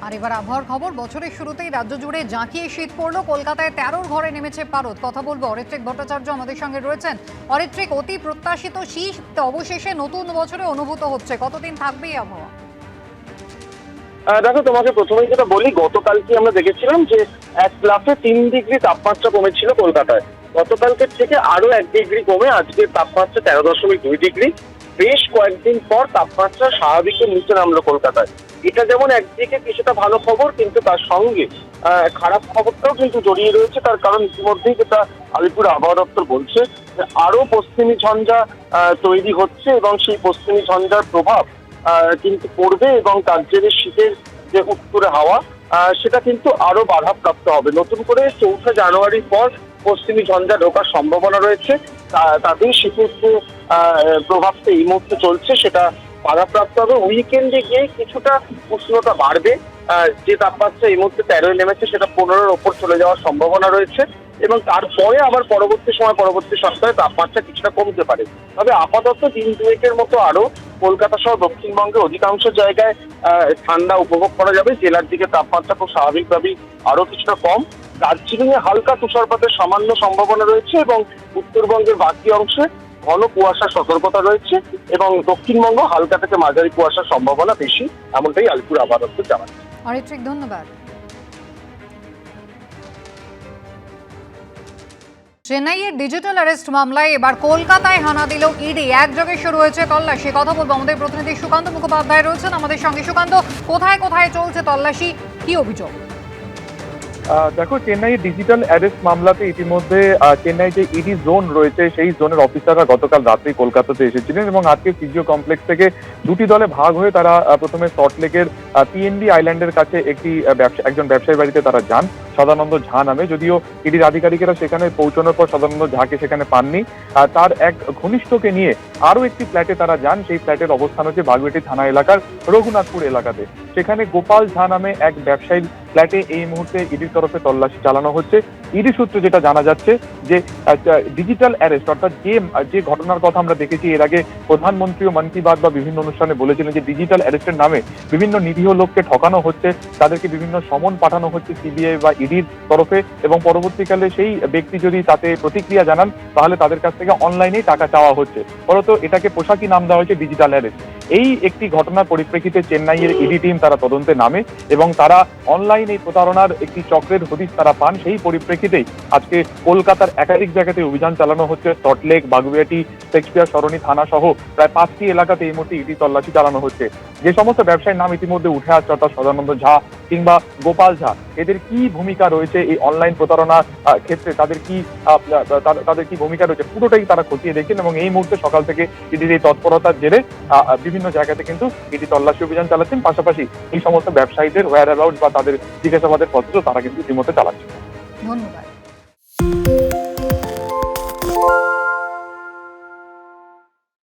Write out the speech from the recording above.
আর এবার আবহাওয়ার খবর। বছরের শুরুতেই রাজ্য জুড়ে জাঁকিয়ে শীত পড়লো। কলকাতায় 13র ঘরে নেমেছে পারদ। কথা বলবো অরিত্রিক ভট্টাচার্য আমাদের সঙ্গে রয়েছেন। অরিত্রিক, অতি প্রত্যাশিত শীত অবশেষে নতুন বছরে অনুভূত হচ্ছে, কতদিন থাকবে এই আবহাওয়া? দেখো, তোমাকে প্রথমেই যেটা বলি, গতকালকে আমরা দেখেছিলাম যে 1 ডিগ্রি তাপমাত্রা কমেছিল কলকাতায়। গতকালকের থেকে আরো 1 ডিগ্রি কমে আজকের তাপমাত্রা 13.2 ডিগ্রি। বেশ কয়েকদিন পর তাপমাত্রা স্বাভাবিকের নিচে নামলো কলকাতায়। এটা যেমন একদিকে কিছুটা ভালো খবর, কিন্তু তার সঙ্গে খারাপ খবরটাও কিন্তু জড়িয়ে রয়েছে। তার কারণ ইতিমধ্যেই যেটা আলিপুর আবহাওয়া দপ্তর বলছে যে আরো পশ্চিমী ঝঞ্ঝা তৈরি হচ্ছে এবং সেই পশ্চিমী ঝঞ্ঝার প্রভাব কিন্তু পড়বে এবং তার জেরে শীতের যে উত্তরে হাওয়া সেটা কিন্তু আরো বাধাপ্রাপ্ত হবে। নতুন করে 4 জানুয়ারির পর পশ্চিমী ঝঞ্ঝা ঢোকার সম্ভাবনা রয়েছে। তাতেই শীতের যে প্রভাবটা এই মুহূর্তে চলছে সেটা বাধাপ্রাপ্ত হবে। উইকেন্ডে গিয়ে কিছুটা উষ্ণতা বাড়বে। যে তাপমাত্রা এই মুহূর্তে 13 নেমেছে সেটা 15-র ওপর চলে যাওয়ার সম্ভাবনা রয়েছে এবং তারপরে আবার পরবর্তী সপ্তাহে তাপমাত্রা কিছুটা কমতে পারে। তবে আপাতত দিন দুয়েকের মতো আরো কলকাতা সহ দক্ষিণবঙ্গের অধিকাংশ জায়গায় ঠান্ডা উপভোগ করা যাবে। জেলার দিকে তাপমাত্রা খুব স্বাভাবিকভাবেই আরো কিছুটা কম। দার্জিলিং এ হালকা তুষারপাতের সামান্য সম্ভাবনা রয়েছে এবং উত্তরবঙ্গের বাকি অংশে ঘন কুয়াশার সতর্কতা রয়েছে এবং দক্ষিণবঙ্গ হালকা থেকে মাঝারি কুয়াশার সম্ভাবনা বেশি, এমনটাই আলিপুর আবহাওয়া দপ্তর জানাচ্ছে। অরিত্রিক, ধন্যবাদ। চেন্নাইয়ের ডিজিটাল অ্যারেস্ট মামলায় এবার কলকাতায় হানা দিল ইডি। একযোগে শুরু হয়েছে তল্লাশি। কথা বলবো আমাদের প্রতিনিধি সুকান্ত মুখোপাধ্যায় রয়েছেন আমাদের সঙ্গে। সুকান্ত, কোথায় কোথায় চলছে তল্লাশি, কি অভিযোগ? দেখো, চেন্নাইয়ের ডিজিটাল অ্যারেস্ট মামলাতে ইতিমধ্যে চেন্নাই যে ইডি জোন রয়েছে সেই জোনের অফিসাররা গতকাল রাত্রে কলকাতাতে এসেছিলেন এবং আজকে ফিজিও কমপ্লেক্স থেকে দুটি দলে ভাগ হয়ে তারা প্রথমে সল্টলেকের পিএনবি আইল্যান্ডের কাছে একজন ব্যবসায়ী বাড়িতে তারা যান, সদানন্দ ঝা নামে। যদিও ইডির আধিকারিকেরা সেখানে পৌঁছানোর পর সদানন্দ ঝাকে সেখানে পাননি। তার এক ঘনিষ্ঠকে নিয়ে আরো একটি ফ্ল্যাটে তারা যান। সেই ফ্ল্যাটের অবস্থান হচ্ছে বাগুইআটি থানা এলাকার রঘুনাথপুর এলাকাতে। সেখানে গোপাল ঝা নামে এক ব্যবসায়ীর ফ্ল্যাটে এই মুহূর্তে ইডির তরফে তল্লাশি চালানো হচ্ছে। ইডি সূত্রে যেটা জানা যাচ্ছে যে ডিজিটাল অ্যারেস্ট অর্থাৎ যে ঘটনার কথা আমরা দেখেছি এর আগে প্রধানমন্ত্রীও মন কি বাত বা বিভিন্ন অনুষ্ঠানে বলেছিলেন যে ডিজিটাল অ্যারেস্টের নামে বিভিন্ন নিরীহ লোককে ঠকানো হচ্ছে, তাদেরকে বিভিন্ন সমন পাঠানো হচ্ছে সিবিআই বা ইডির তরফে এবং পরবর্তীকালে সেই ব্যক্তি যদি তাতে প্রতিক্রিয়া জানান তাহলে তাদের কাছ থেকে অনলাইনেই টাকা চাওয়া হচ্ছে। ফলত এটাকে পোশাকি নাম দেওয়া হয়েছে ডিজিটাল অ্যারেস্ট। এই একটি ঘটনার পরিপ্রেক্ষিতে চেন্নাইয়ের ইডি টিম তারা তদন্তে নামে এবং তারা অনলাইন এই প্রতারণার একটি চক্রের হদিশ তারা পান। সেই পরিপ্রেক্ষিতেই আজকে কলকাতার একাধিক জায়গাতে অভিযান চালানো হচ্ছে। সল্টলেক, বাগুইআটি, শেক্সপিয়ার সরণি থানা সহ প্রায় 5টি এলাকাতে এই মুহূর্তে ইডি তল্লাশি চালানো হচ্ছে। যে সমস্ত ব্যবসায়ীর নাম ইতিমধ্যে উঠে আসছে অর্থাৎ সদানন্দ ঝা কিংবা গোপাল ঝা, এদের কি ভূমিকা রয়েছে এই অনলাইন প্রতারণার ক্ষেত্রে, তাদের কি ভূমিকা রয়েছে পুরোটাই তারা খতিয়ে দেখেন এবং এই মুহূর্তে সকাল থেকে ইডির এই তৎপরতার জেরে বিভিন্ন জায়গাতে কিন্তু ইডি তল্লাশি অভিযান চালাচ্ছেন। পাশাপাশি এই সমস্ত ব্যবসায়ীদের ওয়্যার অ্যাবাউট বা তাদের জিজ্ঞাসাবাদের পদ্ধতি তারা কিন্তু ইতিমধ্যে চালাচ্ছে। ধন্যবাদ।